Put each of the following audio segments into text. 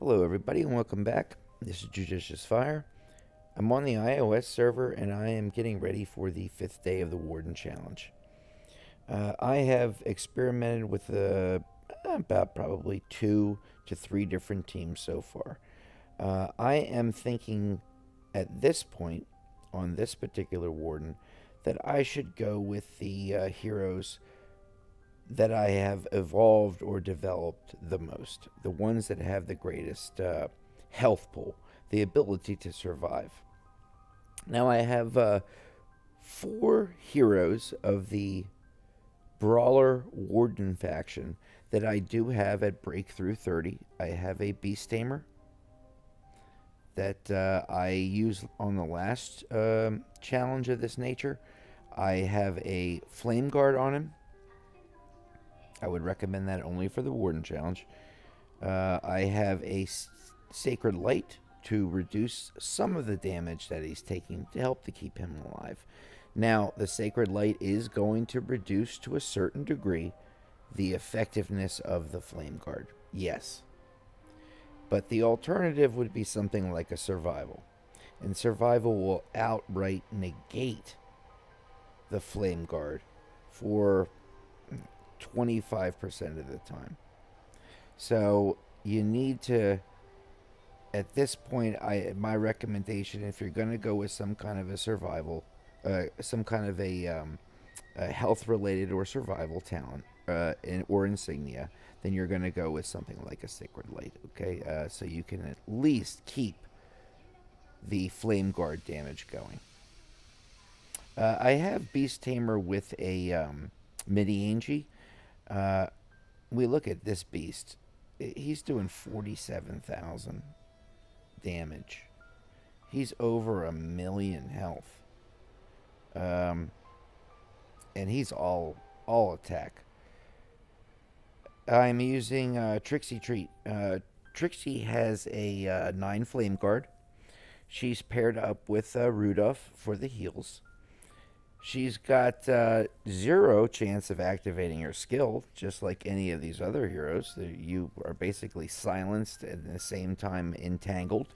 Hello everybody and welcome back. This is JudiciousFire. I'm on the iOS server and I am getting ready for the 5th day of the Warden Challenge. I have experimented with about probably 2 to 3 different teams so far. I am thinking at this point, on this particular Warden, that I should go with the heroes that I have evolved or developed the most. The ones that have the greatest health pool, the ability to survive. Now I have 4 heroes of the Brawler Warden faction that I do have at Breakthrough 30. I have a Beast Tamer that I used on the last challenge of this nature. I have a Flame Guard on him. I would recommend that only for the Warden Challenge. I have a Sacred Light to reduce some of the damage that he's taking to help to keep him alive. Now, the Sacred Light is going to reduce to a certain degree the effectiveness of the Flame Guard. Yes. But the alternative would be something like a Survival. And Survival will outright negate the Flame Guard for 25% of the time. So you need to, at this point, my recommendation, if you're going to go with some kind of a survival, some kind of a health related or survival talent or insignia, then you're going to go with something like a Sacred Light. Okay, so you can at least keep the Flame Guard damage going. I have Beast Tamer with a Midi-Angie. We look at this beast. He's doing 47,000 damage. He's over 1,000,000 health. And he's all attack. I'm using Trixie Treat. Trixie has a 9 Flame Guard. She's paired up with Rudolph for the heals. She's got 0 chance of activating her skill, just like any of these other heroes. You are basically silenced and at the same time entangled.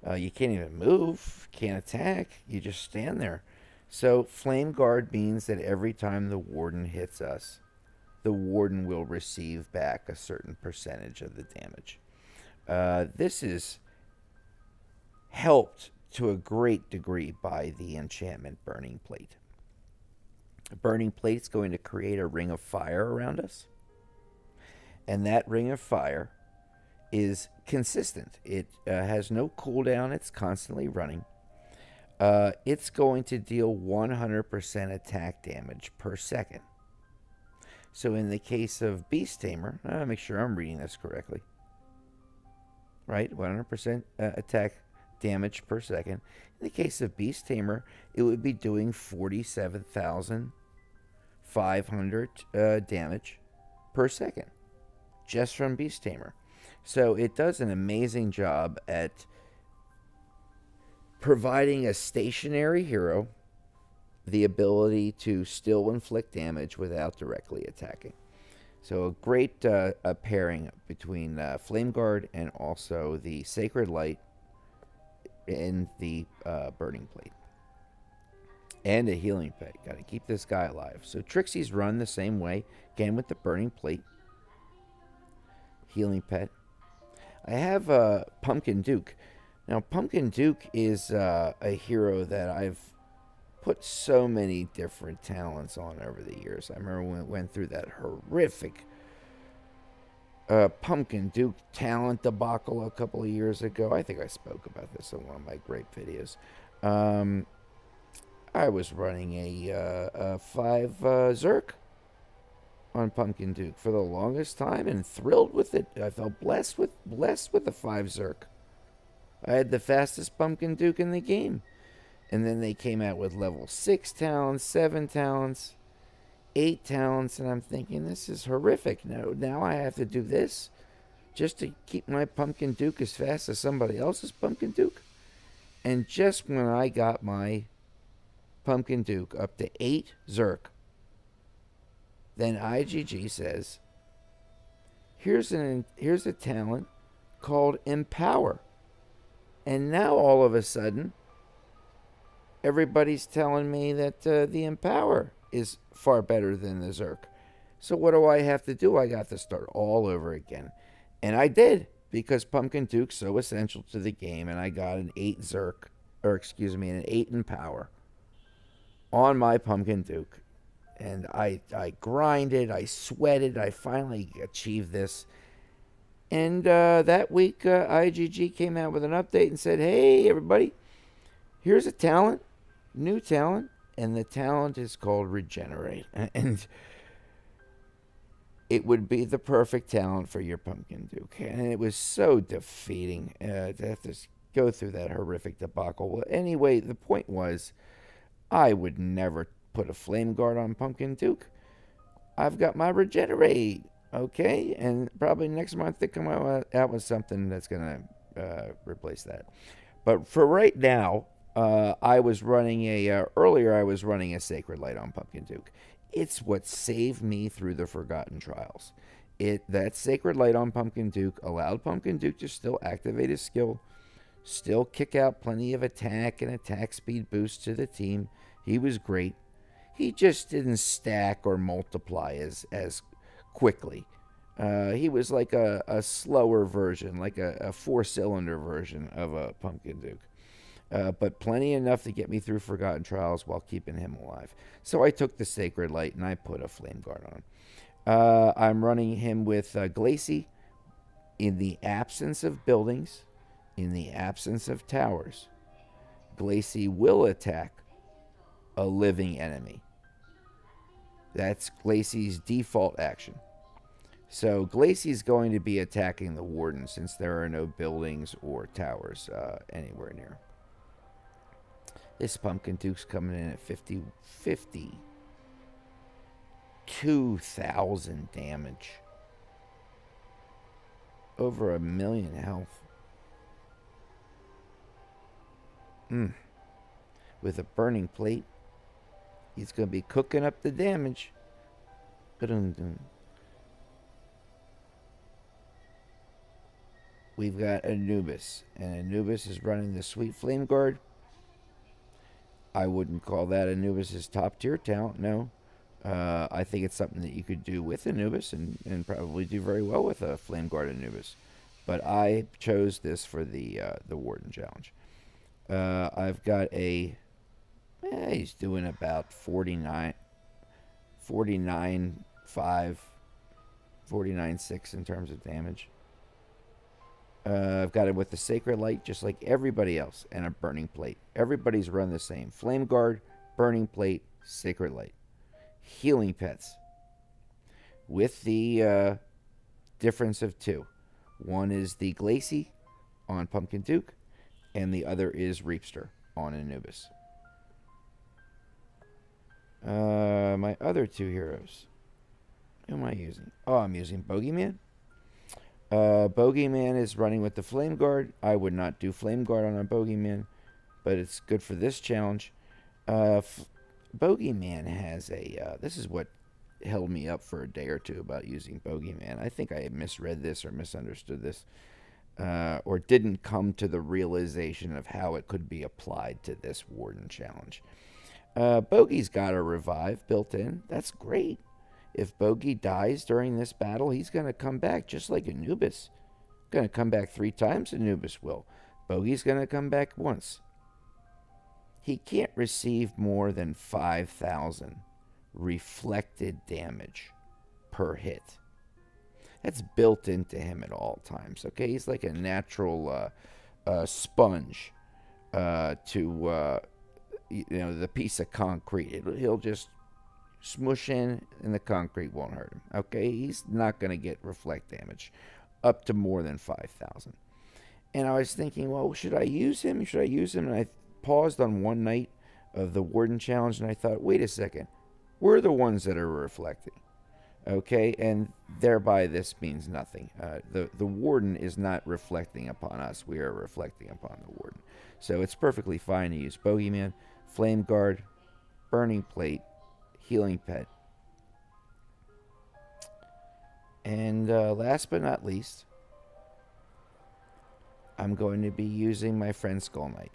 You can't even move, can't attack, you just stand there. So Flame Guard means that every time the Warden hits us, the Warden will receive back a certain percentage of the damage. This is helped to a great degree by the enchantment Burning Plate. Burning Plate is going to create a ring of fire around us, and that ring of fire is consistent. It has no cooldown. It's constantly running. It's going to deal 100% attack damage per second. So in the case of Beast Tamer, make sure I'm reading this correctly. Right, 100% attack damage per second. In the case of Beast Tamer, it would be doing 47,500 damage per second just from Beast Tamer. So it does an amazing job at providing a stationary hero the ability to still inflict damage without directly attacking. So a great pairing between Flame Guard and also the Sacred Light in the Burning Plate. And a Healing Pet. Got to keep this guy alive. So Trixie's run the same way. Again with the Burning Plate. Healing Pet. I have Pumpkin Duke. Now Pumpkin Duke is a hero that I've put so many different talents on over the years. I remember when we went through that horrific Pumpkin Duke talent debacle a couple of years ago. I think I spoke about this in one of my great videos. I was running a 5 Zerk on Pumpkin Duke for the longest time and thrilled with it. I felt blessed with the 5 Zerk. I had the fastest Pumpkin Duke in the game. And then they came out with level 6 talents, 7 talents, 8 talents, and I'm thinking, this is horrific. Now I have to do this just to keep my Pumpkin Duke as fast as somebody else's Pumpkin Duke. And just when I got my Pumpkin Duke up to 8 Zerk, then IGG says, here's a talent called Empower. And now all of a sudden, everybody's telling me that the Empower is far better than the Zerk. So what do I have to do? I got to start all over again. And I did, because Pumpkin Duke's so essential to the game, and I got an 8 Zerk, or excuse me, an 8 Empower on my Pumpkin Duke. And I grinded, I sweated, I finally achieved this. And that week, IGG came out with an update and said, hey, everybody, here's a talent, new talent, and the talent is called Regenerate. And it would be the perfect talent for your Pumpkin Duke. And it was so defeating to have to go through that horrific debacle. Well, anyway, the point was, I would never put a Flame Guard on Pumpkin Duke. I've got my Regenerate. Okay, and probably next month they come out with something that's going to replace that. But for right now, I was running earlier I was running a Sacred Light on Pumpkin Duke. It's what saved me through the Forgotten Trials. That Sacred Light on Pumpkin Duke allowed Pumpkin Duke to still activate his skill, still kick out plenty of attack and attack speed boosts to the team. He was great. He just didn't stack or multiply as quickly. He was like a slower version, like a 4-cylinder version of a Pumpkin Duke. But plenty enough to get me through Forgotten Trials while keeping him alive. So I took the Sacred Light and I put a Flame Guard on. I'm running him with Glacy. In the absence of buildings, in the absence of towers, Glacy will attack a living enemy. That's Glacy's default action. So Glacy's going to be attacking the Warden since there are no buildings or towers anywhere near. This Pumpkin Duke's coming in at 52,000 damage. Over 1 million health. With a burning plate, he's going to be cooking up the damage. We've got Anubis, and Anubis is running the Sweet Flame Guard. I wouldn't call that Anubis' top tier talent, no. I think it's something that you could do with Anubis and probably do very well with a Flame Guard Anubis. But I chose this for the Warden challenge. I've got he's doing about 49.5, 49.6 in terms of damage. I've got it with the Sacred Light, just like everybody else, and a Burning Plate. Everybody's run the same. Flame Guard, Burning Plate, Sacred Light. Healing Pets. With the difference of 2. One is the Glacy on Pumpkin Duke, and the other is Reapster on Anubis. My other 2 heroes. Who am I using? Oh, I'm using Bogeyman. Bogeyman is running with the Flame Guard. I would not do Flame Guard on a Bogeyman, but it's good for this challenge. Bogeyman has this is what held me up for a day or two about using Bogeyman. I think I misread this or misunderstood this, or didn't come to the realization of how it could be applied to this Warden challenge. Bogey's got a revive built in. That's great. If Bogey dies during this battle, he's going to come back just like Anubis. Going to come back 3 times, Anubis will. Bogey's going to come back once. He can't receive more than 5,000 reflected damage per hit. That's built into him at all times, okay? He's like a natural sponge to, the piece of concrete. He'll just smush in and the concrete won't hurt him. Okay, he's not going to get reflect damage up to more than 5,000. And I was thinking, well, should I use him? Should I use him? And I paused on one night of the Warden challenge and I thought, wait a second, we're the ones that are reflecting. Okay, and thereby this means nothing. The Warden is not reflecting upon us. We are reflecting upon the Warden. So it's perfectly fine to use Bogeyman, Flame Guard, Burning Plate, Healing Pet. And last but not least, I'm going to be using my friend Skull Knight.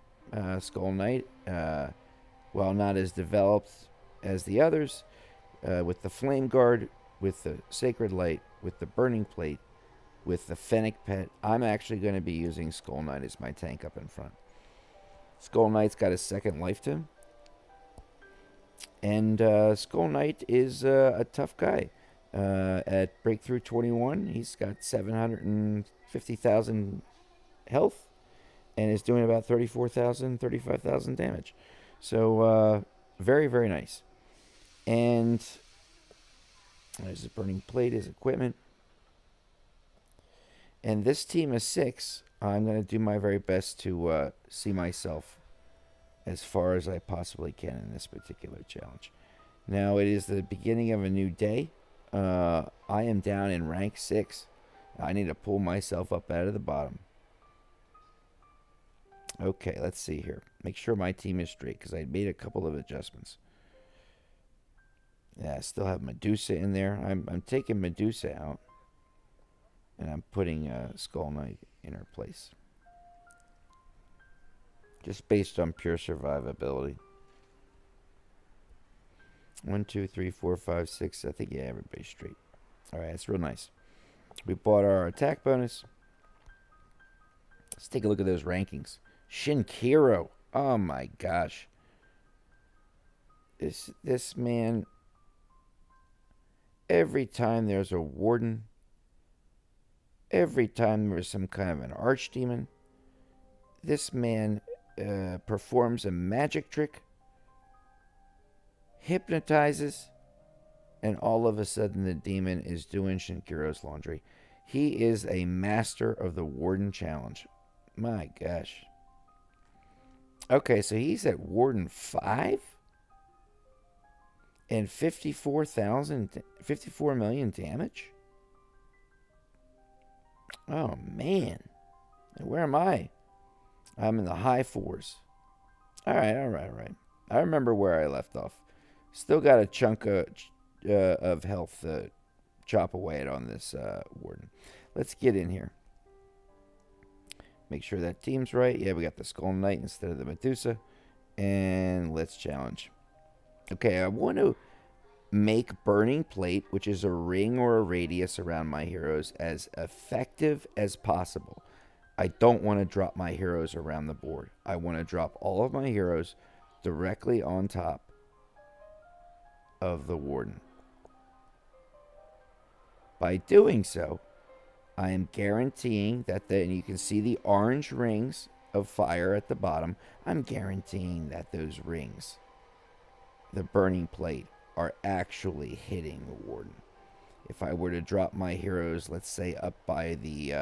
Skull Knight, while not as developed as the others, with the Flame Guard, with the Sacred Light, with the Burning Plate, with the Fennec Pet, I'm actually going to be using Skull Knight as my tank up in front. Skull Knight's got a second life to him. And Skull Knight is a tough guy. At Breakthrough 21, he's got 750,000 health and is doing about 34,000, 35,000 damage. So, very, very nice. And there's a Burning Plate, his equipment. And this team of 6, I'm going to do my very best to see myself as far as I possibly can in this particular challenge. Now, it is the beginning of a new day. I am down in rank 6. I need to pull myself up out of the bottom. Okay, let's see here. Make sure my team is straight, because I made a couple of adjustments. Yeah, I still have Medusa in there. I'm taking Medusa out. And I'm putting Skull Knight in her place. Just based on pure survivability. 1, 2, 3, 4, 5, 6. I think, yeah, everybody's straight. Alright, that's real nice. We bought our attack bonus. Let's take a look at those rankings. Shinkiro. Oh my gosh. This man, every time there's a warden, every time there's some kind of an archdemon, this man performs a magic trick, hypnotizes, and all of a sudden the demon is doing Shinkiro's laundry. He is a master of the Warden challenge. My gosh. Okay, so he's at Warden 5? And 54 million damage? Oh, man. Where am I? I'm in the high 4s. All right. I remember where I left off. Still got a chunk of health to chop away at on this Warden. Let's get in here. Make sure that team's right. Yeah, we got the Skull Knight instead of the Medusa. And let's challenge. Okay, I want to make Burning Plate, which is a ring or a radius around my heroes, as effective as possible. I don't want to drop my heroes around the board. I want to drop all of my heroes directly on top of the Warden. By doing so, I am guaranteeing that and you can see the orange rings of fire at the bottom. I'm guaranteeing that those rings, the Burning Plate, are actually hitting the Warden. If I were to drop my heroes, let's say up by the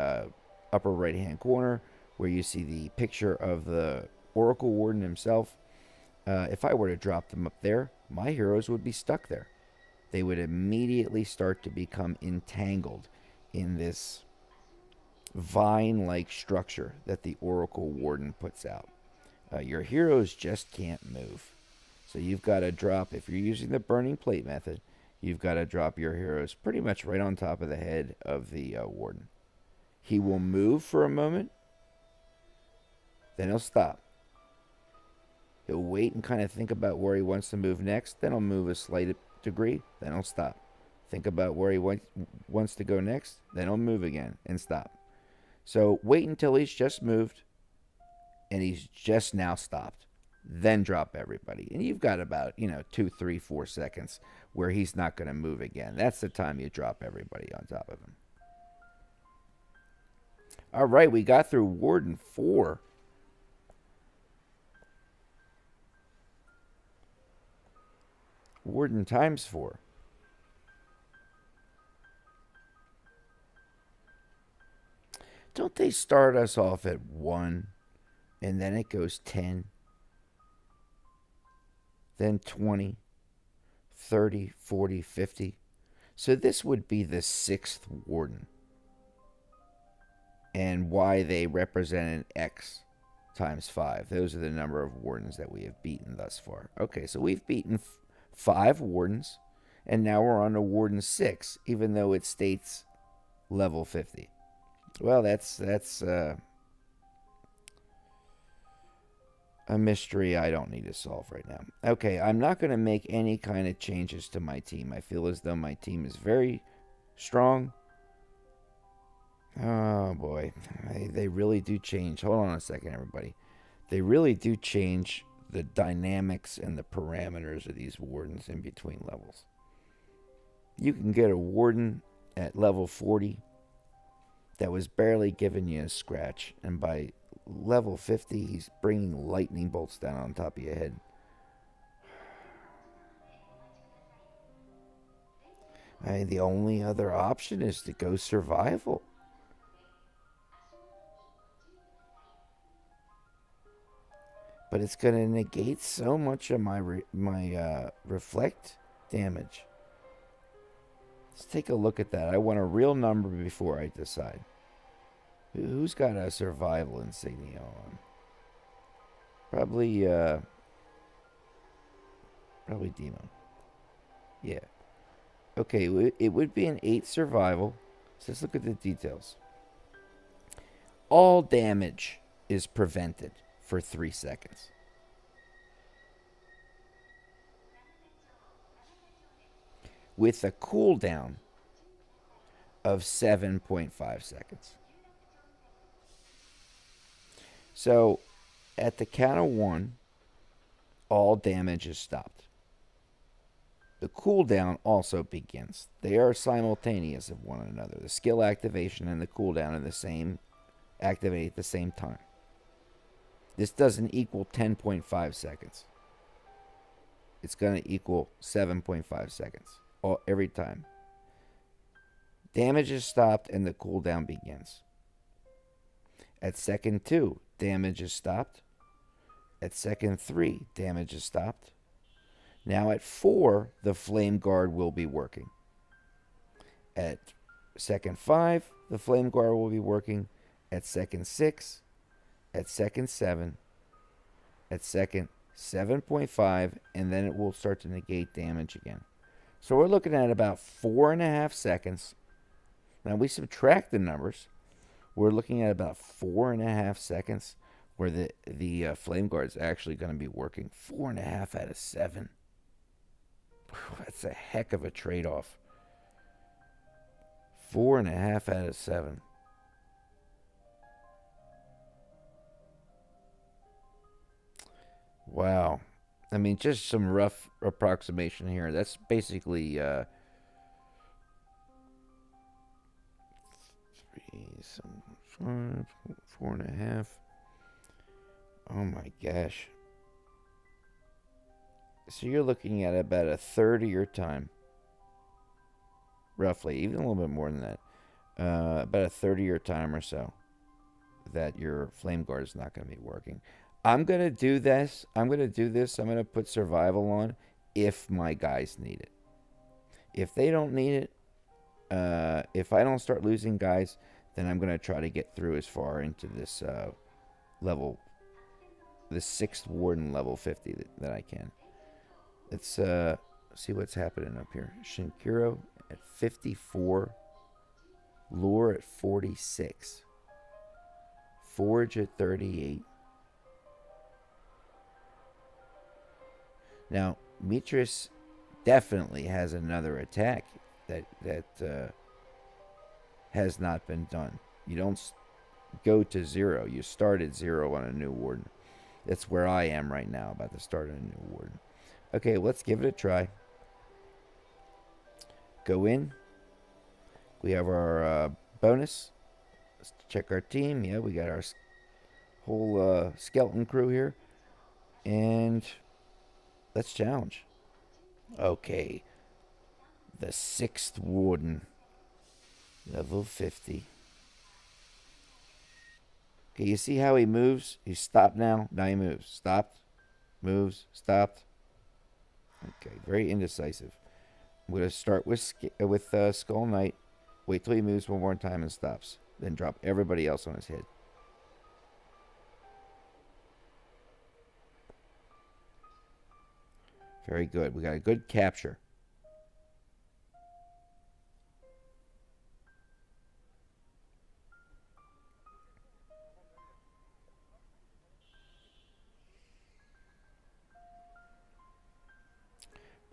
upper right hand corner where you see the picture of the Oracle Warden himself, if I were to drop them up there, my heroes would be stuck there. They would immediately start to become entangled in this vine-like structure that the Oracle Warden puts out. Your heroes just can't move. So you've got to drop, if you're using the Burning Plate method, you've got to drop your heroes pretty much right on top of the head of the Warden. He will move for a moment, then he'll stop. He'll wait and kind of think about where he wants to move next, then he'll move a slight degree, then he'll stop. Think about where he wants to go next, then he'll move again and stop. So wait until he's just moved and he's just now stopped. Then drop everybody. And you've got about, 2, 3, 4 seconds where he's not going to move again. That's the time you drop everybody on top of him. All right, we got through Warden 4. Warden times 4. Don't they start us off at 1 and then it goes 10? Then 20, 30, 40, 50. So this would be the 6th Warden. And why they represent an X times 5. Those are the number of Wardens that we have beaten thus far. Okay, so we've beaten 5 Wardens. And now we're on to Warden 6, even though it states level 50. Well, that's a mystery I don't need to solve right now. Okay, I'm not going to make any kind of changes to my team. I feel as though my team is very strong. Oh boy, they really do change. Hold on a second, everybody. They really do change the dynamics and the parameters of these wardens in between levels. You can get a warden at level 40 that was barely giving you a scratch, and by level 50, he's bringing lightning bolts down on top of your head. The only other option is to go survival. But it's going to negate so much of my reflect damage. Let's take a look at that. I want a real number before I decide. Who's got a survival insignia on? Probably Demo. Yeah. Okay, it would be an 8 survival. So let's look at the details. All damage is prevented for 3 seconds. With a cooldown of 7.5 seconds. So, at the count of 1, all damage is stopped. The cooldown also begins. They are simultaneous of one another. The skill activation and the cooldown are the same, activate at the same time. This doesn't equal 10.5 seconds. It's going to equal 7.5 seconds every time. Damage is stopped and the cooldown begins. At second 2, damage is stopped. At second 3, damage is stopped. Now at 4, the flame guard will be working. At second 5, the flame guard will be working. At second 6, at second 7, at second 7.5, and then it will start to negate damage again. So we're looking at about 4.5 seconds. Now we subtract the numbers. We're looking at about 4.5 seconds where the flame guard is actually going to be working. 4.5 out of 7. That's a heck of a trade-off. 4.5 out of 7. Wow. I mean, just some rough approximation here. That's basically 3, 5, 4.5. Oh my gosh. So you're looking at about a third of your time. Roughly, even a little bit more than that. About a third of your time or so that your flame guard is not going to be working. I'm going to do this. I'm going to put survival on if my guys need it. If they don't need it, if I don't start losing guys, then I'm going to try to get through as far into this level, the 6th warden level 50 that I can. Let's see what's happening up here. Shinkiro at 54. Lure at 46. Forge at 38. Now, Mitris definitely has another attack that has not been done. You don't go to 0. You start at 0 on a new warden. That's where I am right now, about to start a new warden. Okay, let's give it a try. Go in. We have our bonus. Let's check our team. Yeah, we got our whole skeleton crew here. And let's challenge. Okay. The 6th warden. Level 50. Okay, you see how he moves? He's stopped now. Now he moves. Stopped. Moves. Stopped. Okay, very indecisive. I'm going to start with Skull Knight. Wait till he moves one more time and stops. Then drop everybody else on his head. Very good. We got a good capture.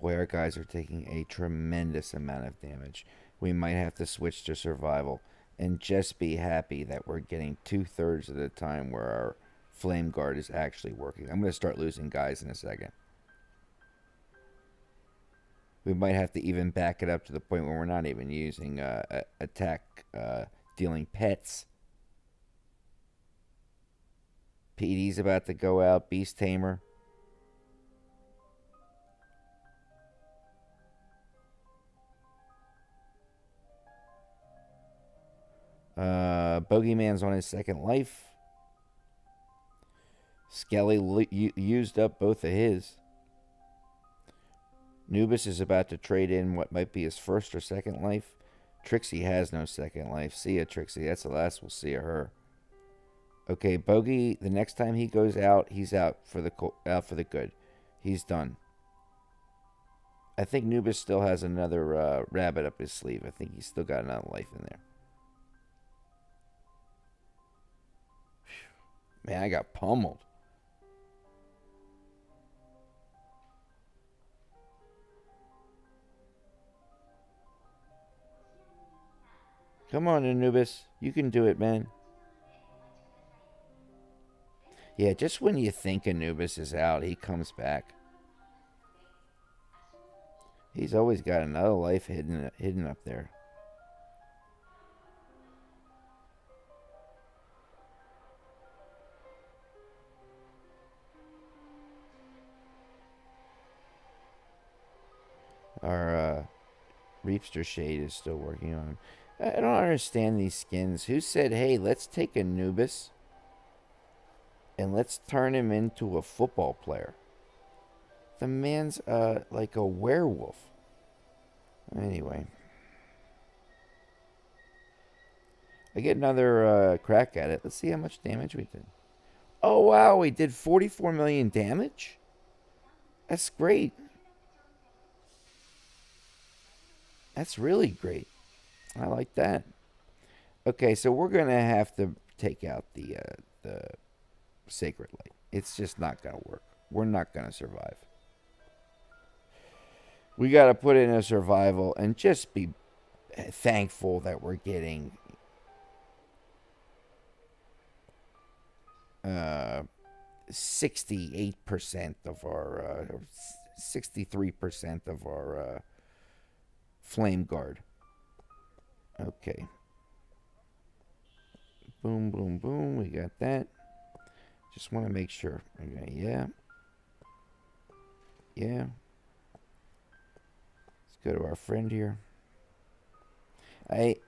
Boy, our guys are taking a tremendous amount of damage. We might have to switch to survival and just be happy that we're getting 2/3 of the time where our flame guard is actually working. I'm going to start losing guys in a second. We might have to even back it up to the point where we're not even using attack dealing pets. PD's about to go out. Beast Tamer. Bogeyman's on his second life. Skelly used up both of his. Nubis is about to trade in what might be his first or second life. Trixie has no second life. See ya, Trixie. That's the last we'll see of her. Okay, Bogey, the next time he goes out, he's out for the good. He's done. I think Nubis still has another rabbit up his sleeve. I think he's still got another life in there. Man, I got pummeled. Come on, Anubis. You can do it, man. Yeah, just when you think Anubis is out, he comes back. He's always got another life hidden up there. Our Reapster Shade is still working on him. I don't understand these skins. Who said, hey, let's take Anubis and let's turn him into a football player? The man's like a werewolf. Anyway. I get another crack at it. Let's see how much damage we did. Oh, wow. We did 44 million damage? That's great. That's really great. I like that. Okay, so we're going to have to take out the Sacred Light. It's just not going to work. We're not going to survive. We got to put in a survival and just be thankful that we're getting 68% of our 63% of our Flame Guard. Okay. Boom, boom, boom. We got that. Just want to make sure. Okay, yeah. Yeah. Let's go to our friend here.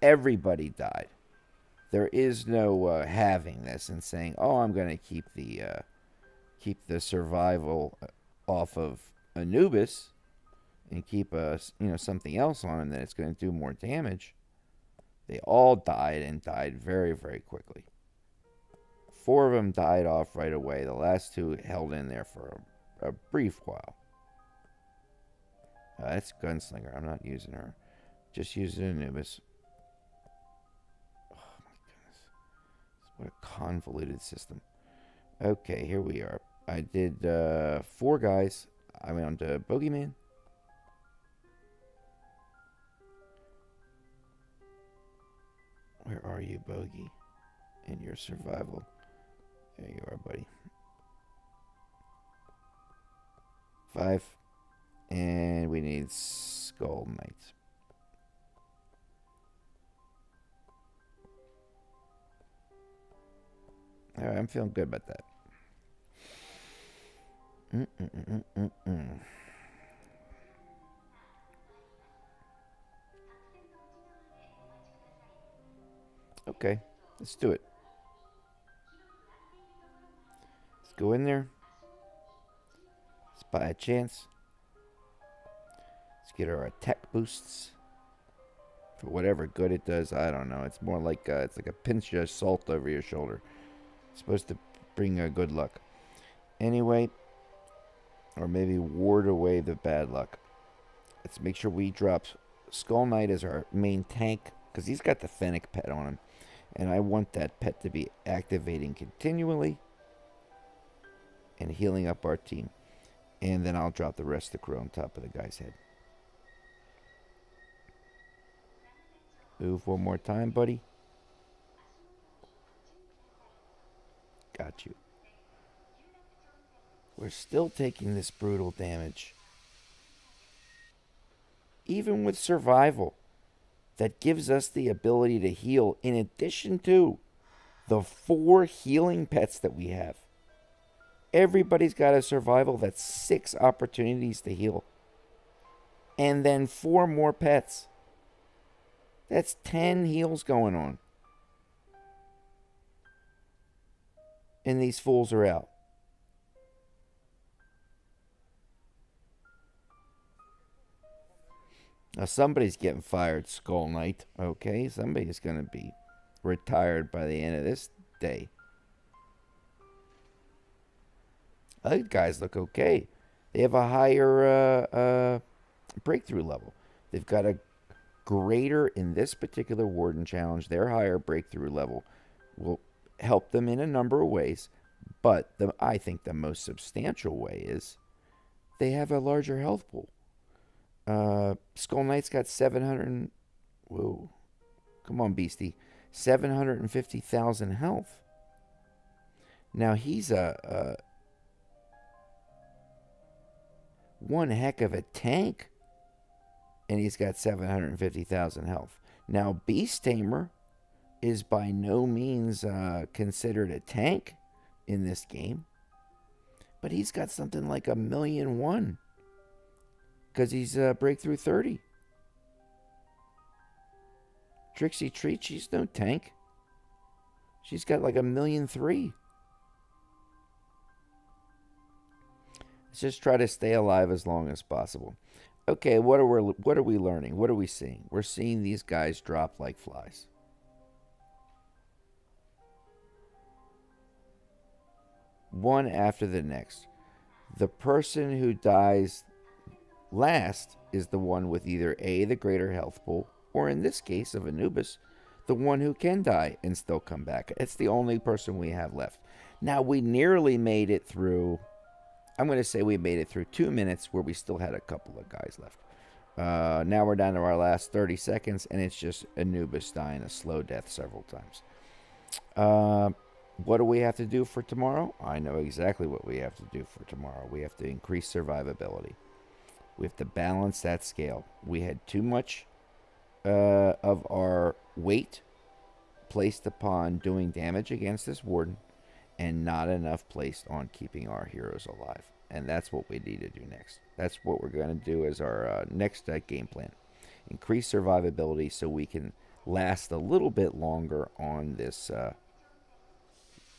Everybody died. There is no having this and saying, "Oh, I'm going to keep the survival off of Anubis and keep something else on him that it's going to do more damage." They all died and died very, very quickly. 4 of them died off right away. The last 2 held in there for a brief while. That's Gunslinger. I'm not using her. Just using Anubis. Oh my goodness. What a convoluted system. Okay, here we are. I did 4 guys. I went on to Bogeyman. Where are you, Bogey? In your survival. There you are, buddy. 5. And we need Skull Knight. Alright, I'm feeling good about that. Okay, let's do it. Let's go in there. Let's buy a chance. Let's get our attack boosts. For whatever good it does, I don't know. It's more like it's like a pinch of salt over your shoulder. It's supposed to bring good luck. Anyway, or maybe ward away the bad luck. Let's make sure we drop Skull Knight as our main tank, because he's got the Fennec pet on him. And I want that pet to be activating continually and healing up our team. And then I'll drop the rest of the crew on top of the guy's head. Move one more time, buddy. Got you. We're still taking this brutal damage. Even with survival, that gives us the ability to heal in addition to the 4 healing pets that we have. Everybody's got a survival. That's 6 opportunities to heal. And then 4 more pets. That's 10 heals going on. And these fools are out. Now somebody's getting fired, Skull Knight. Okay, somebody's going to be retired by the end of this day. These guys look okay. They have a higher breakthrough level. They've got a greater, in this particular Warden challenge, their higher breakthrough level will help them in a number of ways. But I think the most substantial way is they have a larger health pool. Skull Knight's got 700. Whoa. Come on, Beastie. 750,000 health. Now he's one heck of a tank. And he's got 750,000 health. Now, Beast Tamer is by no means considered a tank in this game. But he's got something like 1,000,001. Because he's breakthrough 30. Trixie Treat, she's no tank. She's got like 1,000,003. Let's just try to stay alive as long as possible. Okay, what are we learning? What are we seeing? We're seeing these guys drop like flies. One after the next. The person who dies last is the one with either A, the greater health pool, or in this case of Anubis, the one who can die and still come back. It's the only person we have left. Now, we nearly made it through... I'm going to say we made it through 2 minutes where we still had a couple of guys left. Now we're down to our last 30 seconds, and it's just Anubis dying a slow death several times. What do we have to do for tomorrow? I know exactly what we have to do for tomorrow. We have to increase survivability. We have to balance that scale. We had too much of our weight placed upon doing damage against this Warden, and not enough placed on keeping our heroes alive. And that's what we need to do next. That's what we're going to do as our next game plan. Increase survivability so we can last a little bit longer on this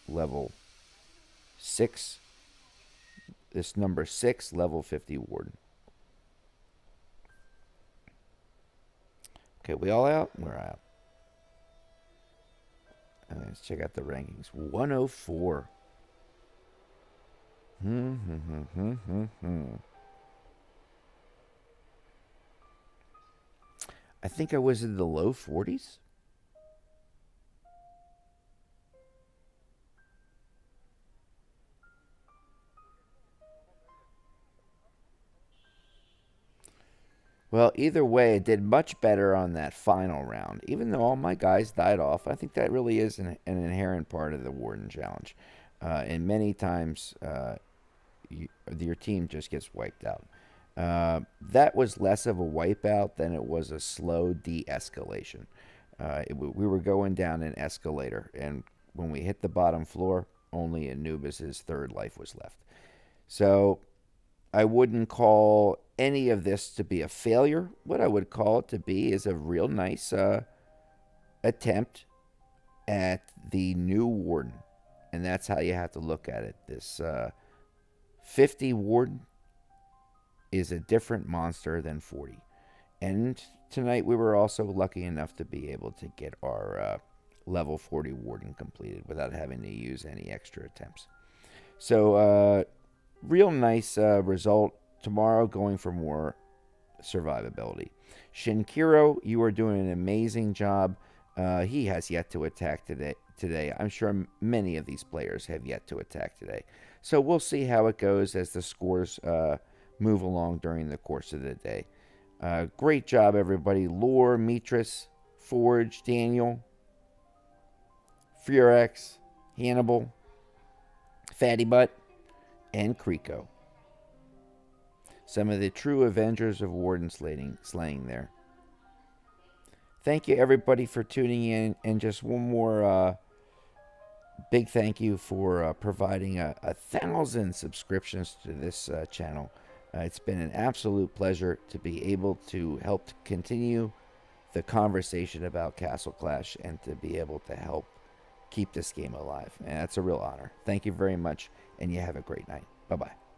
level 6. This number 6, level 50 Warden. Okay, we all out? We're out. Let's check out the rankings. 104. I think I was in the low 40s. Well, either way, it did much better on that final round. Even though all my guys died off, I think that really is an inherent part of the Warden challenge. And many times, your team just gets wiped out. That was less of a wipeout than it was a slow de-escalation. We were going down an escalator, and when we hit the bottom floor, only Anubis's 3rd life was left. So I wouldn't call any of this to be a failure. What I would call it to be is a real nice attempt at the new Warden. And that's how you have to look at it. This 50 Warden is a different monster than 40. And tonight we were also lucky enough to be able to get our level 40 Warden completed without having to use any extra attempts. So, real nice result. Tomorrow going for more survivability. Shinkiro, you are doing an amazing job. He has yet to attack today. I'm sure many of these players have yet to attack today. So we'll see how it goes as the scores move along during the course of the day. Great job, everybody. Lore, Mitris, Forge, Daniel, Furex, Hannibal, Fatty Butt, and Creeko. Some of the true Avengers of Warden slaying there. Thank you, everybody, for tuning in. And just one more big thank you for providing 1,000 subscriptions to this channel. It's been an absolute pleasure to be able to help continue the conversation about Castle Clash and to be able to help keep this game alive. And that's a real honor. Thank you very much, and you have a great night. Bye-bye.